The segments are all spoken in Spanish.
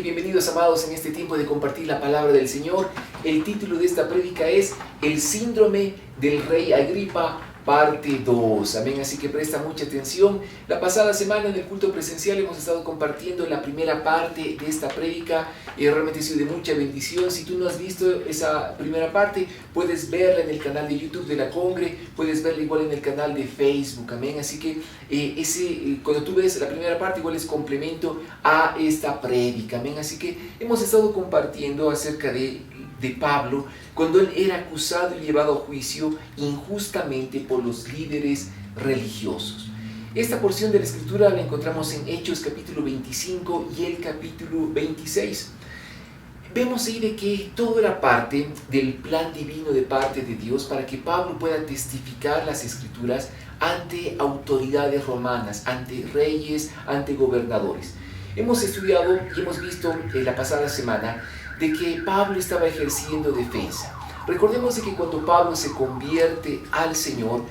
bienvenidos amados en este tiempo de compartir la palabra del Señor. El título de esta prédica es El síndrome del rey Agripa, parte 2. Amén, así que presta mucha atención. La pasada semana en el culto presencial hemos estado compartiendo la primera parte de esta prédica y realmente ha sido de mucha bendición. Si tú no has visto esa primera parte, puedes verla en el canal de YouTube de la Congre, puedes verla igual en el canal de Facebook. Amén, así que cuando tú ves la primera parte igual es complemento a esta prédica. Amén, así que hemos estado compartiendo acerca de Pablo cuando él era acusado y llevado a juicio injustamente por los líderes religiosos. Esta porción de la escritura la encontramos en Hechos capítulo 25 y el capítulo 26. Vemos ahí de que todo era parte del plan divino de parte de Dios para que Pablo pueda testificar las escrituras ante autoridades romanas, ante reyes, ante gobernadores. Hemos estudiado y hemos visto la pasada semana de que Pablo estaba ejerciendo defensa. Recordemos de que cuando Pablo se convierte al Señor,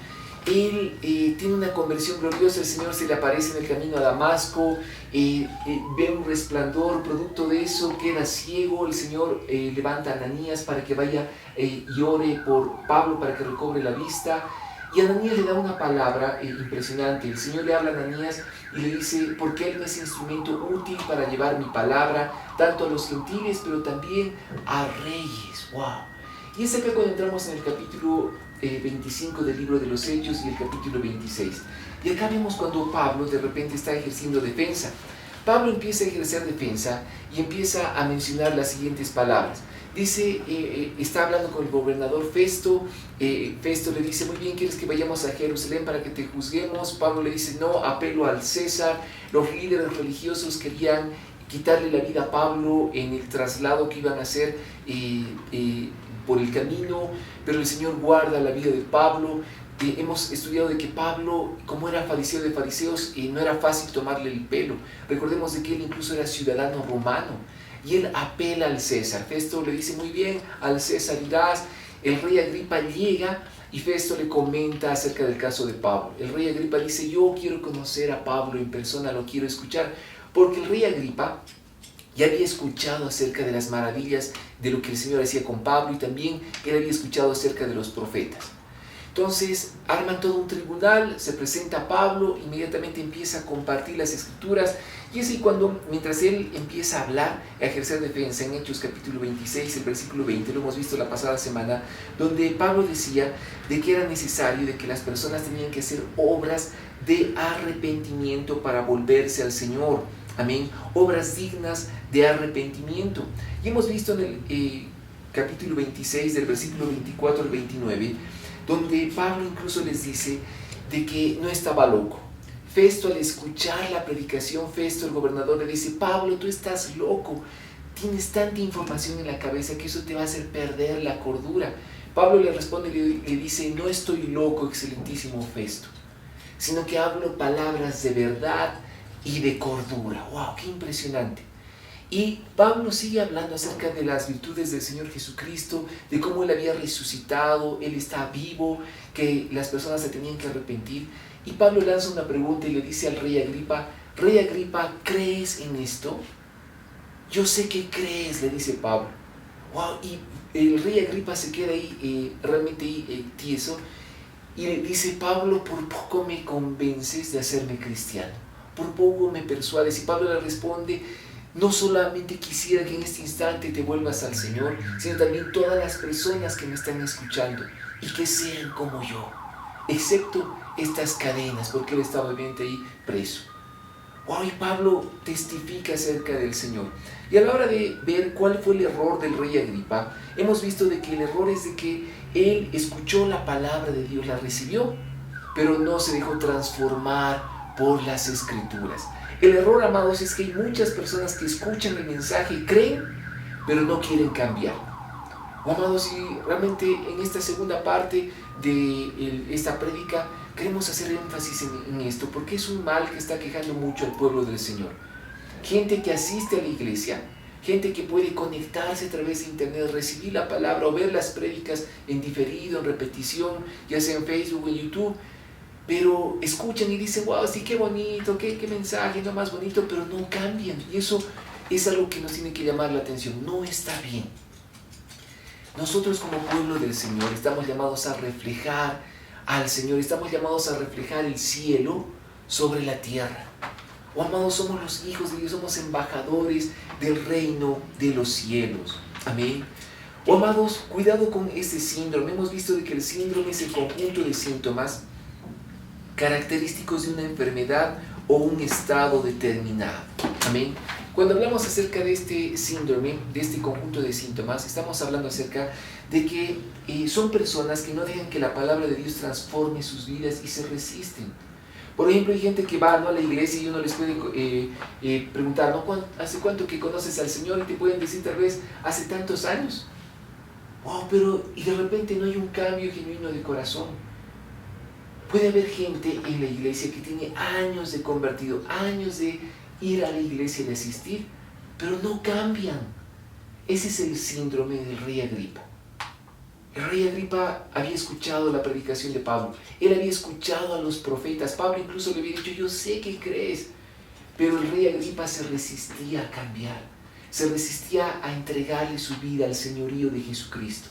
él tiene una conversión gloriosa. El Señor se le aparece en el camino a Damasco, ve un resplandor, producto de eso queda ciego. El Señor levanta a Ananías para que vaya y ore por Pablo para que recobre la vista. Y Ananías le da una palabra impresionante. El Señor le habla a Ananías y le dice, porque él me es instrumento útil para llevar mi palabra, tanto a los gentiles, pero también a reyes. ¡Wow! Y es acá cuando entramos en el capítulo 25 del libro de los Hechos y el capítulo 26. Y acá vemos cuando Pablo de repente está ejerciendo defensa. Pablo empieza a ejercer defensa y empieza a mencionar las siguientes palabras. Dice, está hablando con el gobernador Festo. Festo le dice, muy bien, ¿quieres que vayamos a Jerusalén para que te juzguemos? Pablo le dice, no, apelo al César. Los líderes religiosos querían quitarle la vida a Pablo en el traslado que iban a hacer por el camino, pero el Señor guarda la vida de Pablo. Hemos estudiado de que Pablo, como era fariseo de fariseos, no era fácil tomarle el pelo. Recordemos de que él incluso era ciudadano romano. Y él apela al César. Festo le dice, muy bien, al César irás. El rey Agripa llega y Festo le comenta acerca del caso de Pablo. El rey Agripa dice, yo quiero conocer a Pablo en persona, lo quiero escuchar. Porque el rey Agripa ya había escuchado acerca de las maravillas de lo que el Señor hacía con Pablo y también él había escuchado acerca de los profetas. Entonces arman todo un tribunal, se presenta a Pablo, inmediatamente empieza a compartir las escrituras y es ahí cuando, mientras él empieza a hablar, a ejercer defensa en Hechos capítulo 26, el versículo 20, lo hemos visto la pasada semana, donde Pablo decía de que era necesario, de que las personas tenían que hacer obras de arrepentimiento para volverse al Señor. Amén, obras dignas de arrepentimiento. Y hemos visto en el capítulo 26, del versículo 24 al 29, donde Pablo incluso les dice de que no estaba loco. Festo, al escuchar la predicación, Festo, el gobernador, le dice, Pablo, tú estás loco, tienes tanta información en la cabeza que eso te va a hacer perder la cordura. Pablo le responde y le dice, no estoy loco, excelentísimo Festo, sino que hablo palabras de verdad y de cordura. ¡Wow! ¡Qué impresionante! Y Pablo sigue hablando acerca de las virtudes del Señor Jesucristo, de cómo Él había resucitado, Él está vivo, que las personas se tenían que arrepentir. Y Pablo lanza una pregunta y le dice al rey Agripa, ¿crees en esto? Yo sé que crees, le dice Pablo. ¡Wow! Y el rey Agripa se queda ahí realmente tieso y le dice, Pablo, por poco me convences de hacerme cristiano, por poco me persuades. Y Pablo le responde, no solamente quisiera que en este instante te vuelvas al Señor, sino también todas las personas que me están escuchando y que sean como yo, excepto estas cadenas, porque él estaba obviamente ahí preso. Wow, y Pablo testifica acerca del Señor. Y a la hora de ver cuál fue el error del rey Agripa, hemos visto de que el error es de que él escuchó la palabra de Dios, la recibió, pero no se dejó transformar por las escrituras. El error, amados, es que hay muchas personas que escuchan el mensaje y creen, pero no quieren cambiar. Amados, y realmente en esta segunda parte de esta prédica queremos hacer énfasis en esto, porque es un mal que está quejando mucho al pueblo del Señor. Gente que asiste a la iglesia, gente que puede conectarse a través de internet, recibir la palabra o ver las prédicas en diferido, en repetición, ya sea en Facebook o en YouTube, pero escuchan y dicen, wow, sí, qué bonito, qué mensaje, no más bonito, pero no cambian. Y eso es algo que nos tiene que llamar la atención. No está bien. Nosotros como pueblo del Señor estamos llamados a reflejar al Señor, estamos llamados a reflejar el cielo sobre la tierra. Oh, amados, somos los hijos de Dios, somos embajadores del reino de los cielos. Amén. Oh, amados, cuidado con este síndrome. Hemos visto de que el síndrome es el conjunto de síntomas característicos de una enfermedad o un estado determinado. Amén. Cuando hablamos acerca de este síndrome, de este conjunto de síntomas, estamos hablando acerca de que son personas que no dejan que la palabra de Dios transforme sus vidas y se resisten. Por ejemplo, hay gente que va, ¿no?, a la iglesia y uno les puede preguntar, ¿no?, ¿hace cuánto que conoces al Señor? Y te pueden decir tal vez, hace tantos años. Oh, pero y de repente no hay un cambio genuino de corazón. Puede haber gente en la iglesia que tiene años de convertido, años de ir a la iglesia, de asistir, pero no cambian. Ese es el síndrome del rey Agripa. El rey Agripa había escuchado la predicación de Pablo. Él había escuchado a los profetas. Pablo incluso le había dicho, yo sé que crees. Pero el rey Agripa se resistía a cambiar. Se resistía a entregarle su vida al señorío de Jesucristo.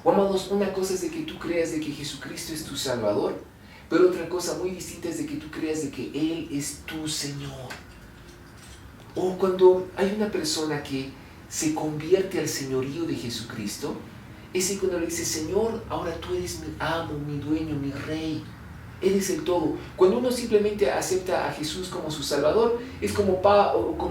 Oh, amados, una cosa es de que tú creas de que Jesucristo es tu Salvador, pero otra cosa muy distinta es de que tú creas de que Él es tu Señor. O cuando hay una persona que se convierte al señorío de Jesucristo, ese cuando le dice, Señor, ahora tú eres mi amo, mi dueño, mi rey, eres el todo. Cuando uno simplemente acepta a Jesús como su Salvador, es como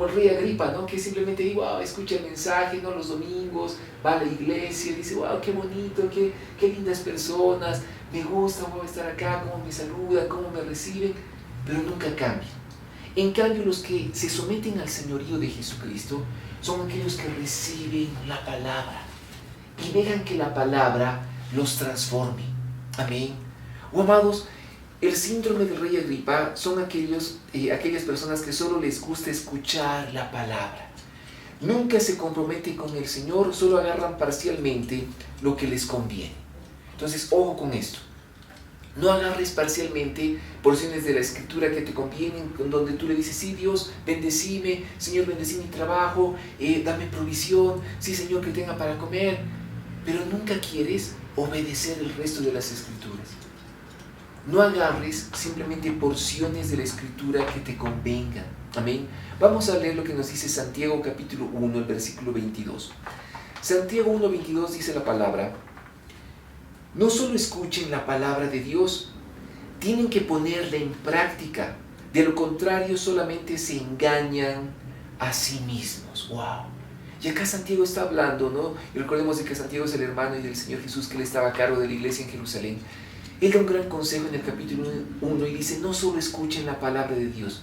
el rey Agripa, ¿no?, que simplemente dice, wow, escucha el mensaje, ¿no?, los domingos, va a la iglesia, dice, wow, qué bonito, qué lindas personas, me gusta, voy a estar acá, cómo me saludan, cómo me reciben, pero nunca cambian. En cambio, los que se someten al señorío de Jesucristo son aquellos que reciben la palabra y dejan que la palabra los transforme. Amén. Oh, amados, el síndrome del rey Agripa son aquellas personas que solo les gusta escuchar la palabra. Nunca se comprometen con el Señor, solo agarran parcialmente lo que les conviene. Entonces, ojo con esto. No agarres parcialmente porciones de la Escritura que te convienen, donde tú le dices, sí, Dios, bendecime, Señor, bendecí mi trabajo, dame provisión, sí, Señor, que tenga para comer, pero nunca quieres obedecer el resto de las Escrituras. No agarres simplemente porciones de la Escritura que te convengan. Amén. Vamos a leer lo que nos dice Santiago capítulo 1, el versículo 22. Santiago 1, 22 dice la palabra, no solo escuchen la palabra de Dios, tienen que ponerla en práctica. De lo contrario, solamente se engañan a sí mismos. ¡Wow! Y acá Santiago está hablando, ¿no? Y recordemos de que Santiago es el hermano y del Señor Jesús, que él estaba a cargo de la iglesia en Jerusalén. Él da un gran consejo en el capítulo 1 y dice, no solo escuchen la palabra de Dios,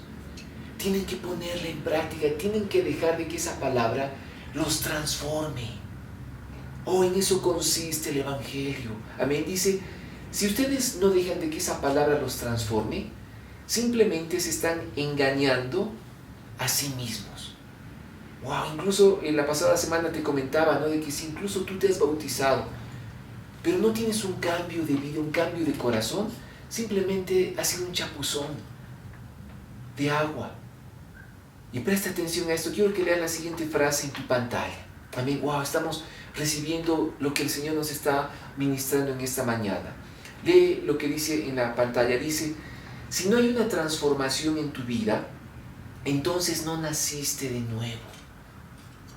tienen que ponerla en práctica, tienen que dejar de que esa palabra los transforme. Oh, en eso consiste el Evangelio. Amén. Dice, si ustedes no dejan de que esa palabra los transforme, simplemente se están engañando a sí mismos. Wow, incluso en la pasada semana te comentaba, ¿no?, de que si incluso tú te has bautizado, pero no tienes un cambio de vida, un cambio de corazón, simplemente has sido un chapuzón de agua. Y presta atención a esto. Quiero que leas la siguiente frase en tu pantalla. Amén. Wow, estamos recibiendo lo que el Señor nos está ministrando en esta mañana. Lee lo que dice en la pantalla. Dice, si no hay una transformación en tu vida, entonces no naciste de nuevo.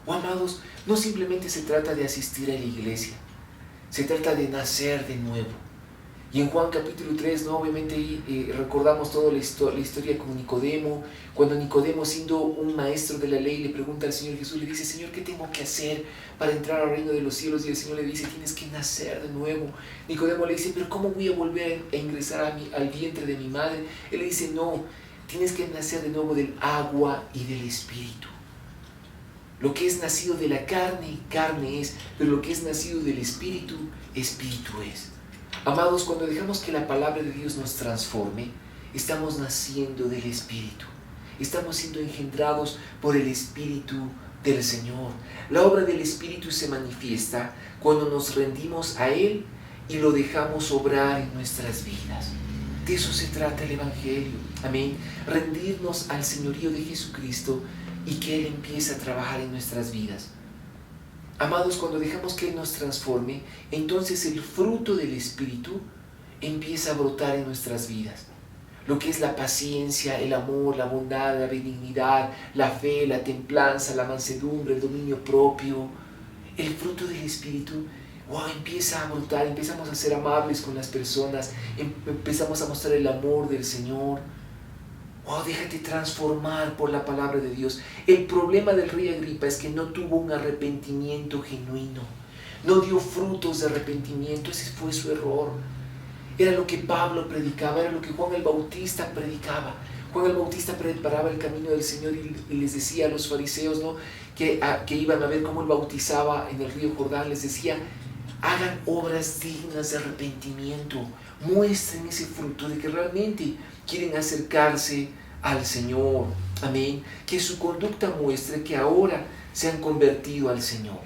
Oh, amados, no simplemente se trata de asistir a la iglesia, se trata de nacer de nuevo. Y en Juan capítulo 3, ¿no?, obviamente recordamos toda la historia con Nicodemo, cuando Nicodemo, siendo un maestro de la ley, le pregunta al Señor Jesús, le dice, Señor, ¿qué tengo que hacer para entrar al reino de los cielos? Y el Señor le dice, tienes que nacer de nuevo. Nicodemo le dice, pero ¿cómo voy a volver a ingresar al vientre de mi madre? Él le dice, no, tienes que nacer de nuevo del agua y del Espíritu. Lo que es nacido de la carne, carne es, pero lo que es nacido del Espíritu, Espíritu es. Amados, cuando dejamos que la palabra de Dios nos transforme, estamos naciendo del Espíritu. Estamos siendo engendrados por el Espíritu del Señor. La obra del Espíritu se manifiesta cuando nos rendimos a Él y lo dejamos obrar en nuestras vidas. De eso se trata el Evangelio. Amén. Rendirnos al señorío de Jesucristo y que Él empiece a trabajar en nuestras vidas. Amados, cuando dejamos que Él nos transforme, entonces el fruto del Espíritu empieza a brotar en nuestras vidas. Lo que es la paciencia, el amor, la bondad, la benignidad, la fe, la templanza, la mansedumbre, el dominio propio. El fruto del Espíritu, empieza a brotar, empezamos a ser amables con las personas, empezamos a mostrar el amor del Señor. Déjate transformar por la palabra de Dios. El problema del rey Agripa es que no tuvo un arrepentimiento genuino, no dio frutos de arrepentimiento. Ese fue su error. Era lo que Pablo predicaba, era lo que Juan el Bautista predicaba. Juan el Bautista preparaba el camino del Señor y les decía a los fariseos, ¿no?, que iban a ver cómo Él bautizaba en el río Jordán. Les decía: hagan obras dignas de arrepentimiento, muestren ese fruto de que realmente quieren acercarse al Señor. Amén. Que su conducta muestre que ahora se han convertido al Señor.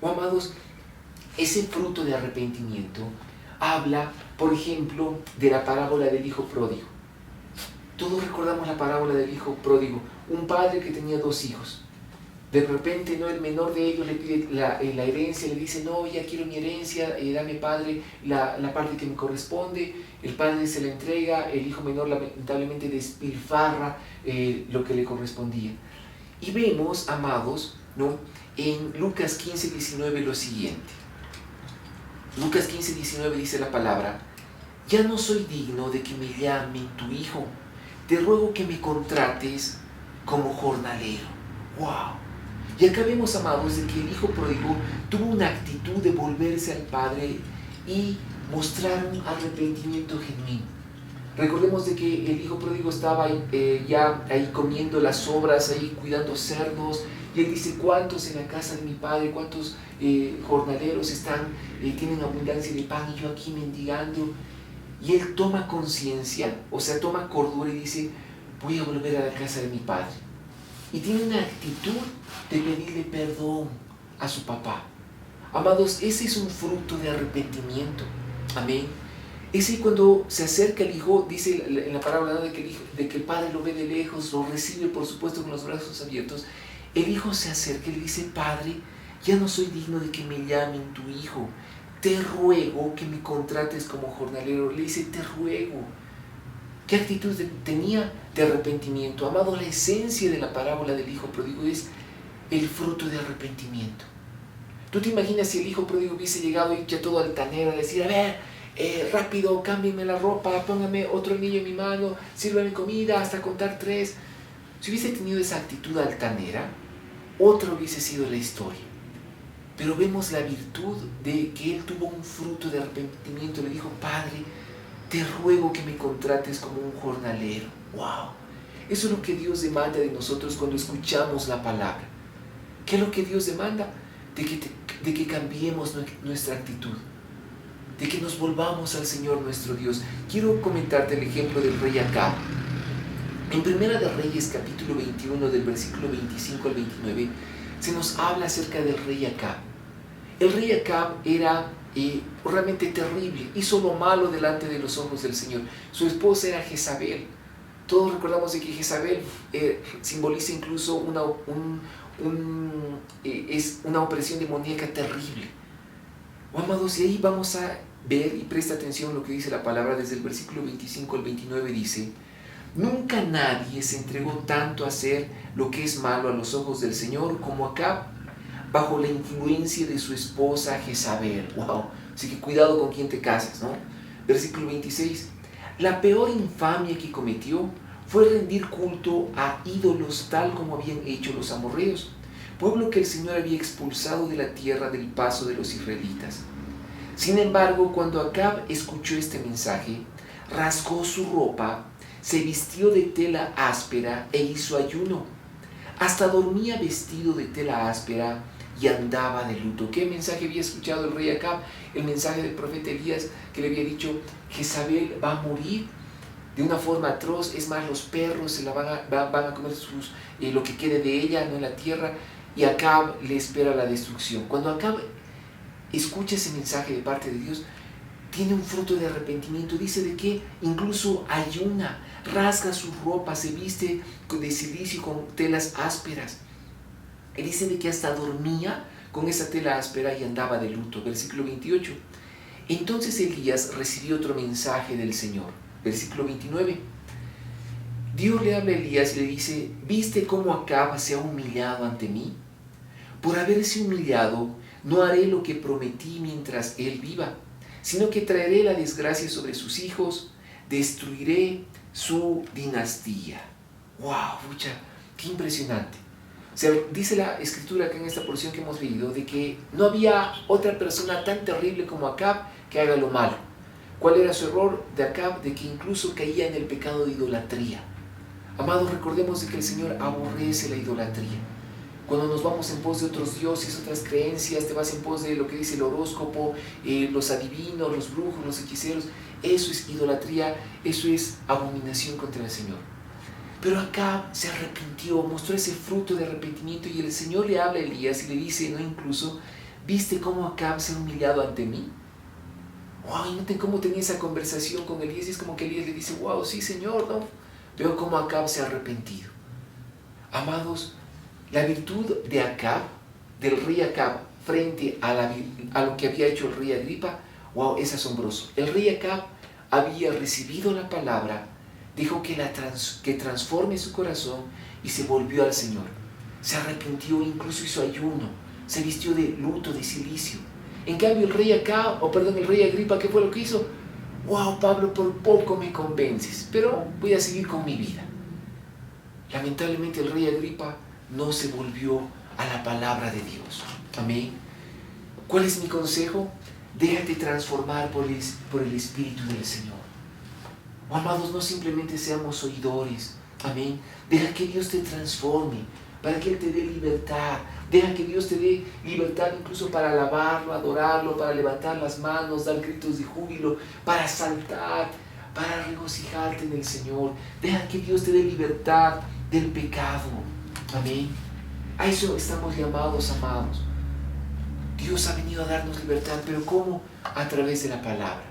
Amados, ese fruto de arrepentimiento habla, por ejemplo, de la parábola del hijo pródigo. Todos recordamos la parábola del hijo pródigo. Un padre que tenía 2 hijos. De repente, ¿no?, el menor de ellos le pide la herencia, le dice: no, ya quiero mi herencia, dame, padre, la parte que me corresponde. El padre se la entrega, el hijo menor lamentablemente despilfarra lo que le correspondía. Y vemos, amados, ¿no?, en Lucas 15:19 lo siguiente. Lucas 15:19 dice la palabra: ya no soy digno de que me llamen tu hijo, te ruego que me contrates como jornalero. ¡Wow! Y acá vemos, amados, de que el hijo pródigo tuvo una actitud de volverse al Padre y mostrar un arrepentimiento genuino. Recordemos de que el hijo pródigo estaba ya ahí comiendo las sobras, ahí cuidando cerdos, y él dice: ¿cuántos en la casa de mi padre, cuántos jornaleros tienen abundancia de pan y yo aquí mendigando? Y él toma conciencia, o sea, toma cordura y dice: voy a volver a la casa de mi padre. Y tiene una actitud de pedirle perdón a su papá. Amados, ese es un fruto de arrepentimiento. Amén. Ese, cuando se acerca el hijo, dice en la parábola de que el padre lo ve de lejos, lo recibe por supuesto con los brazos abiertos. El hijo se acerca y le dice: padre, ya no soy digno de que me llamen tu hijo, te ruego que me contrates como jornalero. Le dice: te ruego. ¿Qué actitud tenía? De arrepentimiento. Amado, la esencia de la parábola del hijo pródigo es el fruto de arrepentimiento. ¿Tú te imaginas si el hijo pródigo hubiese llegado y ya todo altanero a decir: a ver, rápido, cámbienme la ropa, póngame otro anillo en mi mano, sírvame comida hasta contar 3? Si hubiese tenido esa actitud altanera, otra hubiese sido la historia. Pero vemos la virtud de que él tuvo un fruto de arrepentimiento. Le dijo: padre, te ruego que me contrates como un jornalero. ¡Wow! Eso es lo que Dios demanda de nosotros cuando escuchamos la palabra. ¿Qué es lo que Dios demanda? De que cambiemos nuestra actitud, de que nos volvamos al Señor nuestro Dios. Quiero comentarte el ejemplo del rey Acab. En Primera de Reyes, capítulo 21, del versículo 25 al 29, se nos habla acerca del rey Acab. El rey Acab era realmente terrible, hizo lo malo delante de los ojos del Señor. Su esposa era Jezabel. Todos recordamos de que Jezabel simboliza incluso es una opresión demoníaca terrible. Amados, y ahí vamos a ver, y presta atención a lo que dice la palabra desde el versículo 25 al 29, dice: nunca nadie se entregó tanto a hacer lo que es malo a los ojos del Señor como Acab, bajo la influencia de su esposa Jezabel. ¡Wow! Así que cuidado con quién te casas, ¿no? Versículo 26. La peor infamia que cometió fue rendir culto a ídolos, tal como habían hecho los amorreos, pueblo que el Señor había expulsado de la tierra del paso de los israelitas. Sin embargo, cuando Acab escuchó este mensaje, rasgó su ropa, se vistió de tela áspera e hizo ayuno. Hasta dormía vestido de tela áspera y andaba de luto. ¿Qué mensaje había escuchado el rey Acab? El mensaje del profeta Elías, que le había dicho: Jezabel va a morir de una forma atroz. Es más, los perros se la van a comer lo que quede de ella, no en la tierra. Y Acab le espera la destrucción. Cuando Acab escucha ese mensaje de parte de Dios, tiene un fruto de arrepentimiento. Dice de que incluso ayuna, rasga su ropa, se viste de silicio con telas ásperas. Y dice de que hasta dormía con esa tela áspera y andaba de luto. Versículo 28. Entonces Elías recibió otro mensaje del Señor. Versículo 29. Dios le habla a Elías y le dice: ¿viste cómo Acab se ha humillado ante mí? Por haberse humillado, no haré lo que prometí mientras él viva, sino que traeré la desgracia sobre sus hijos, destruiré su dinastía. ¡Wow! Pucha, ¡qué impresionante! O sea, dice la escritura acá en esta porción que hemos leído de que no había otra persona tan terrible como Acab que haga lo malo. ¿Cuál era su error de Acab? De que incluso caía en el pecado de idolatría. Amados, recordemos de que el Señor aborrece la idolatría. Cuando nos vamos en pos de otros dioses, otras creencias, te vas en pos de lo que dice el horóscopo, los adivinos, los brujos, los hechiceros, eso es idolatría, eso es abominación contra el Señor. Pero Acab se arrepintió, mostró ese fruto de arrepentimiento y el Señor le habla a Elías y le dice, no incluso, ¿viste cómo Acab se ha humillado ante mí? Wow, y noten cómo tenía esa conversación con Elías y es como que Elías le dice, wow, sí Señor, ¿no? Veo cómo Acab se ha arrepentido. Amados, la virtud de Acab, del rey Acab, frente a lo que había hecho el rey Agripa, wow, es asombroso. El rey Acab había recibido la palabra, dijo que transforme su corazón y se volvió al Señor. Se arrepintió, incluso hizo ayuno, se vistió de luto, de silicio. En cambio el rey Agripa, ¿qué fue lo que hizo? Wow, Pablo, por poco me convences, pero voy a seguir con mi vida. Lamentablemente el rey Agripa no se volvió a la palabra de Dios. Amén. ¿Cuál es mi consejo? Déjate transformar por el Espíritu del Señor. Oh, amados, no simplemente seamos oidores. Amén. Deja que Dios te transforme, para que Él te dé libertad. Deja que Dios te dé libertad incluso para alabarlo, adorarlo, para levantar las manos, dar gritos de júbilo, para saltar, para regocijarte en el Señor. Deja que Dios te dé libertad del pecado. Amén. A eso estamos llamados, amados. Dios ha venido a darnos libertad, pero ¿cómo? A través de la palabra.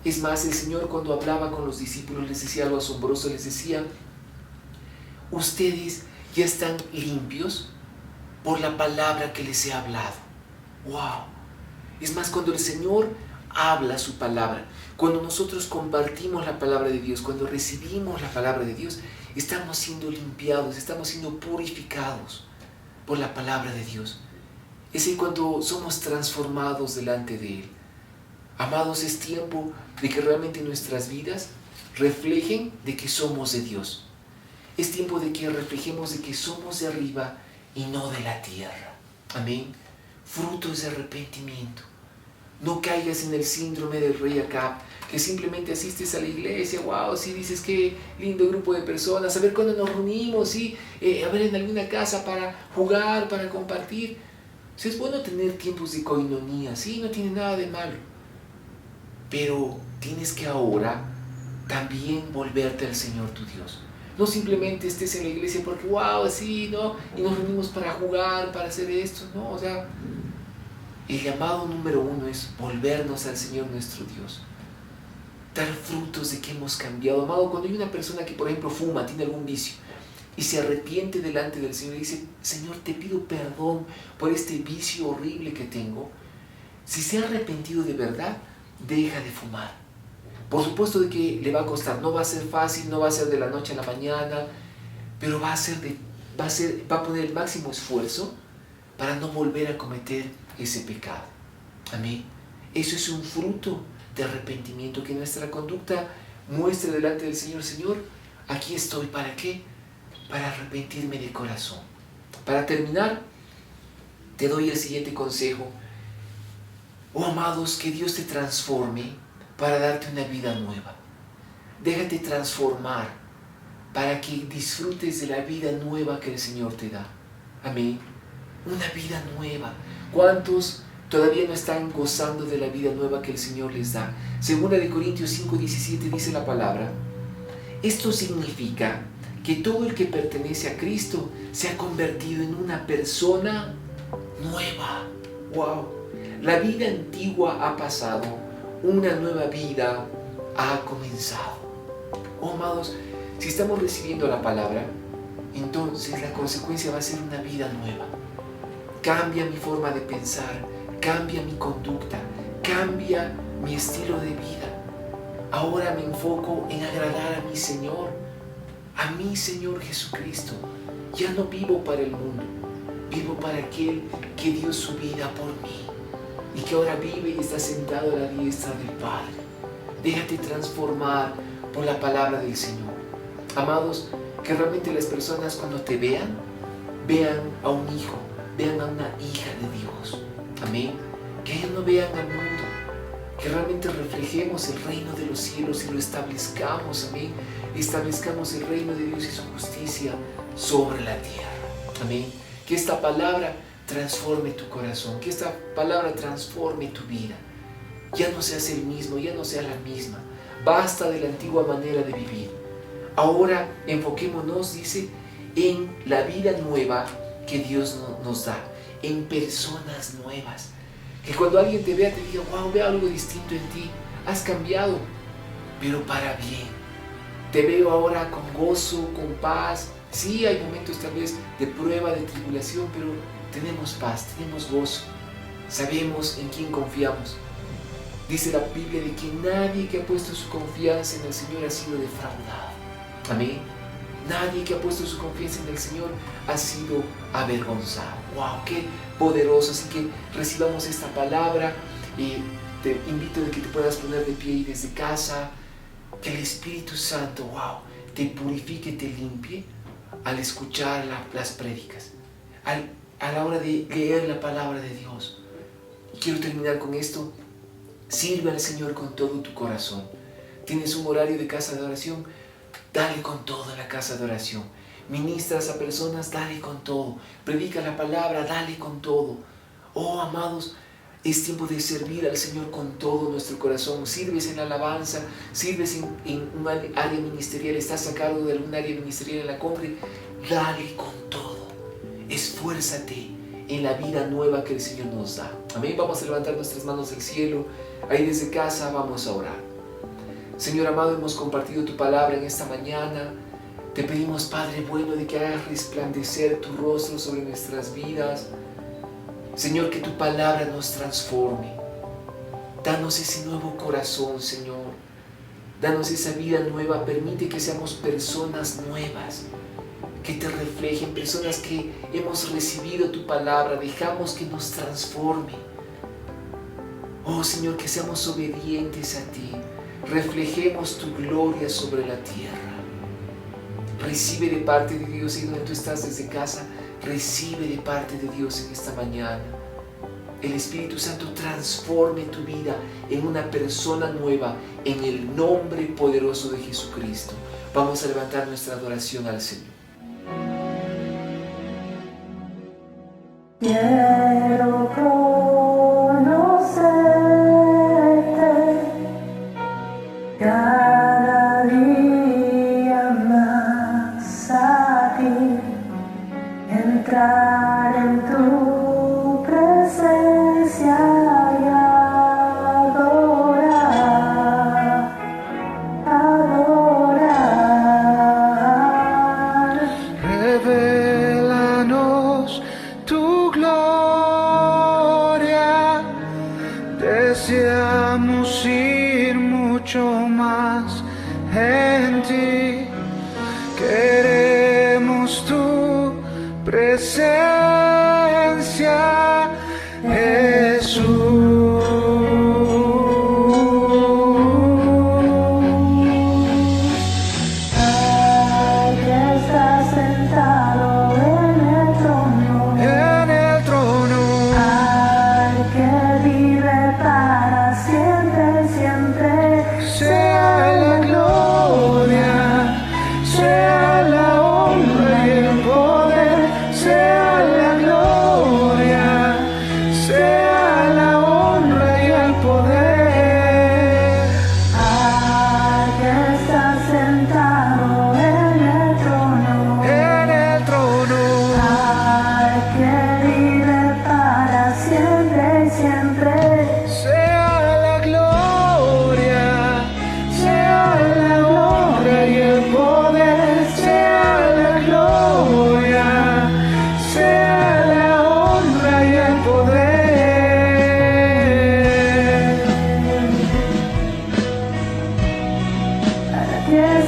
Es más, el Señor cuando hablaba con los discípulos les decía algo asombroso, les decía, ustedes ya están limpios por la palabra que les he hablado. ¡Wow! Es más, cuando el Señor habla su palabra, cuando nosotros compartimos la palabra de Dios, cuando recibimos la palabra de Dios, estamos siendo limpiados, estamos siendo purificados por la palabra de Dios. Es ahí cuando somos transformados delante de Él. Amados, es tiempo de que realmente nuestras vidas reflejen de que somos de Dios. Es tiempo de que reflejemos de que somos de arriba y no de la tierra. Amén. Frutos de arrepentimiento. No caigas en el síndrome del rey Acab, que simplemente asistes a la iglesia, wow, sí, dices qué lindo grupo de personas, a ver cuándo nos reunimos, sí, a ver en alguna casa para jugar, para compartir. O sea, es bueno tener tiempos de coinonía, sí, no tiene nada de malo. Pero tienes que ahora también volverte al Señor tu Dios. No simplemente estés en la iglesia porque, wow, sí, ¿no? Y nos reunimos para jugar, para hacer esto, ¿no? O sea, el llamado número 1 es volvernos al Señor nuestro Dios. Dar frutos de que hemos cambiado. Amado, cuando hay una persona que, por ejemplo, fuma, tiene algún vicio, y se arrepiente delante del Señor y dice, Señor, te pido perdón por este vicio horrible que tengo. Si se ha arrepentido de verdad, deja de fumar. Por supuesto de que le va a costar, no va a ser fácil, no va a ser de la noche a la mañana, pero va a poner el máximo esfuerzo para no volver a cometer ese pecado. Amén. Eso es un fruto de arrepentimiento, que nuestra conducta muestre delante del Señor, Señor, aquí estoy, ¿para qué? Para arrepentirme de corazón. Para terminar, te doy el siguiente consejo. Oh, amados, que Dios te transforme para darte una vida nueva. Déjate transformar para que disfrutes de la vida nueva que el Señor te da. Amén. Una vida nueva. ¿Cuántos todavía no están gozando de la vida nueva que el Señor les da? Segunda de Corintios 5:17 dice la palabra. Esto significa que todo el que pertenece a Cristo se ha convertido en una persona nueva. ¡Wow! La vida antigua ha pasado, una nueva vida ha comenzado. Oh, amados, si estamos recibiendo la palabra, entonces la consecuencia va a ser una vida nueva. Cambia mi forma de pensar, cambia mi conducta, cambia mi estilo de vida. Ahora me enfoco en agradar a mi Señor Jesucristo. Ya no vivo para el mundo, vivo para aquel que dio su vida por mí y que ahora vive y está sentado a la diestra del Padre. Déjate transformar por la palabra del Señor. Amados, que realmente las personas cuando te vean a un hijo, vean a una hija de Dios. Amén. Que ellos no vean al mundo, que realmente reflejemos el reino de los cielos y lo establezcamos. Amén. Establezcamos el reino de Dios y su justicia sobre la tierra. Amén. Que esta palabra transforme tu corazón, que esta palabra transforme tu vida. Ya no seas el mismo, ya no seas la misma. Basta de la antigua manera de vivir. Ahora enfoquémonos, dice, en la vida nueva que Dios nos da, en personas nuevas. Que cuando alguien te vea, te diga, wow, veo algo distinto en ti, has cambiado, pero para bien. Te veo ahora con gozo, con paz. Sí, hay momentos tal vez de prueba, de tribulación, pero tenemos paz, tenemos gozo. Sabemos en quién confiamos. Dice la Biblia de que nadie que ha puesto su confianza en el Señor ha sido defraudado. Amén. Nadie que ha puesto su confianza en el Señor ha sido avergonzado. ¡Wow! ¡Qué poderoso! Así que recibamos esta palabra y te invito a que te puedas poner de pie y desde casa. Que el Espíritu Santo, ¡wow!, te purifique, te limpie al escuchar las prédicas, a la hora de leer la palabra de Dios. Y quiero terminar con esto. Sirve al Señor con todo tu corazón. ¿Tienes un horario de casa de oración? Dale con todo en la casa de oración. Ministras a personas, dale con todo. Predica la palabra, dale con todo. Oh, amados, es tiempo de servir al Señor con todo nuestro corazón. Sirves en la alabanza, sirves en un área ministerial, estás a cargo de algún área ministerial en la cumbre. Dale con todo. Esfuérzate en la vida nueva que el Señor nos da. Amén. Vamos a levantar nuestras manos al cielo. Ahí desde casa vamos a orar. Señor amado, hemos compartido tu palabra en esta mañana. Te pedimos, Padre bueno, de que hagas resplandecer tu rostro sobre nuestras vidas. Señor, que tu palabra nos transforme. Danos ese nuevo corazón, Señor. Danos esa vida nueva. Permite que seamos personas nuevas, que te reflejen, personas que hemos recibido tu palabra. Dejamos que nos transforme. Oh, Señor, que seamos obedientes a ti. Reflejemos tu gloria sobre la tierra. Recibe de parte de Dios, y donde tú estás desde casa, recibe de parte de Dios en esta mañana. El Espíritu Santo transforme tu vida en una persona nueva, en el nombre poderoso de Jesucristo. Vamos a levantar nuestra adoración al Señor. Quiero conocerte cada día más a ti, entrar en tu presencia y adorar. Revélanos tu gloria, deseamos ir mucho más en ti, queremos tu presencia, Jesús. Ay, que estás sentado en el trono. En el trono, Ay, que vive para siempre, siempre. sea la gloria, sea la honra y el poder, sea la gloria, sea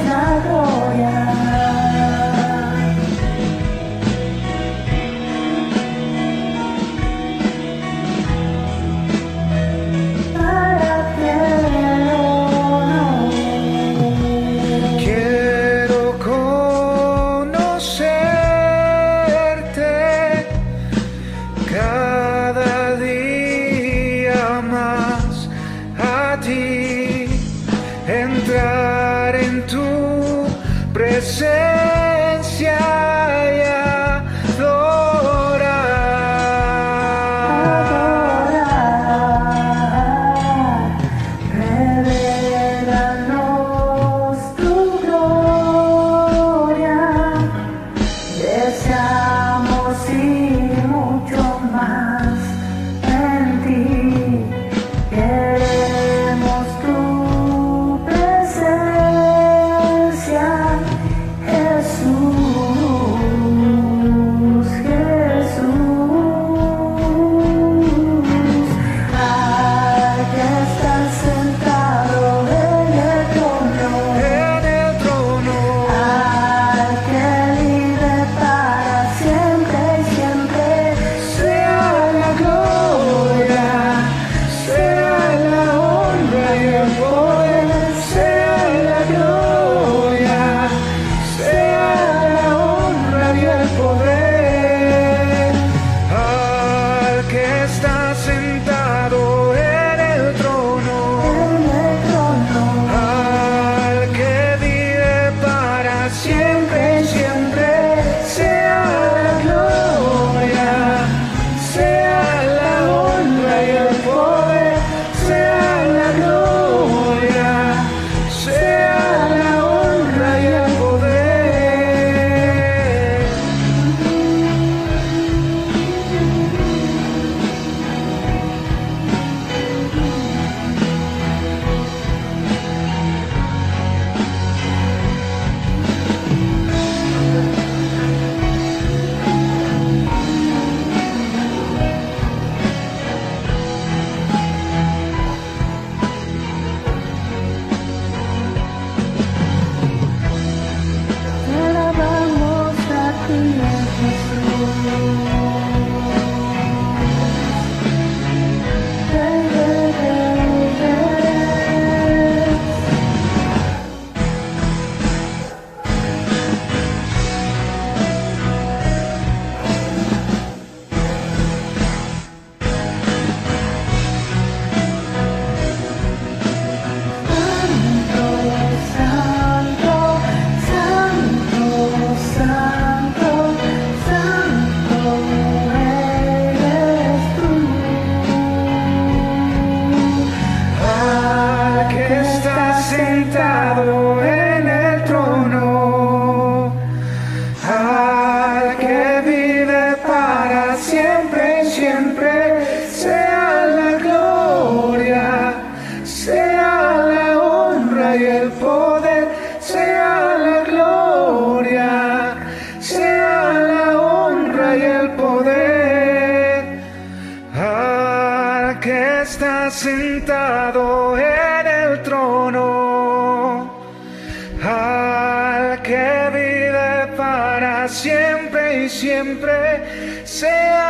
mucha gloria. Para ti el honor. Quiero conocerte cada día más, a ti, entrar en tu presencia y adorar. Revélanos tu gloria, deseamos ir mucho más en ti, queremos tu presencia, Jesús, Jesús. Aquí estás sentado en el trono, en el trono. al que vive para siempre y siempre. Sea la gloria, sea la honra y el poder, sea la gloria, sea la honra y el poder, al que está sentado en el trono, En el trono, al que vive para siempre y siempre, sea la gloria, sea la honra y el poder, sea la gloria, sea la honra y el poder. te alabamos a ti, Jesús. Rey de reyes. Santo, santo, santo, santo, santo eres tú. Al que está sentado en el trono, al que vive para siempre y siempre, sea la gloria, sea la honra y el poder, sea la gloria, sea la honra y el poder, al que está sentado en el trono, al que vive para siempre y siempre, sea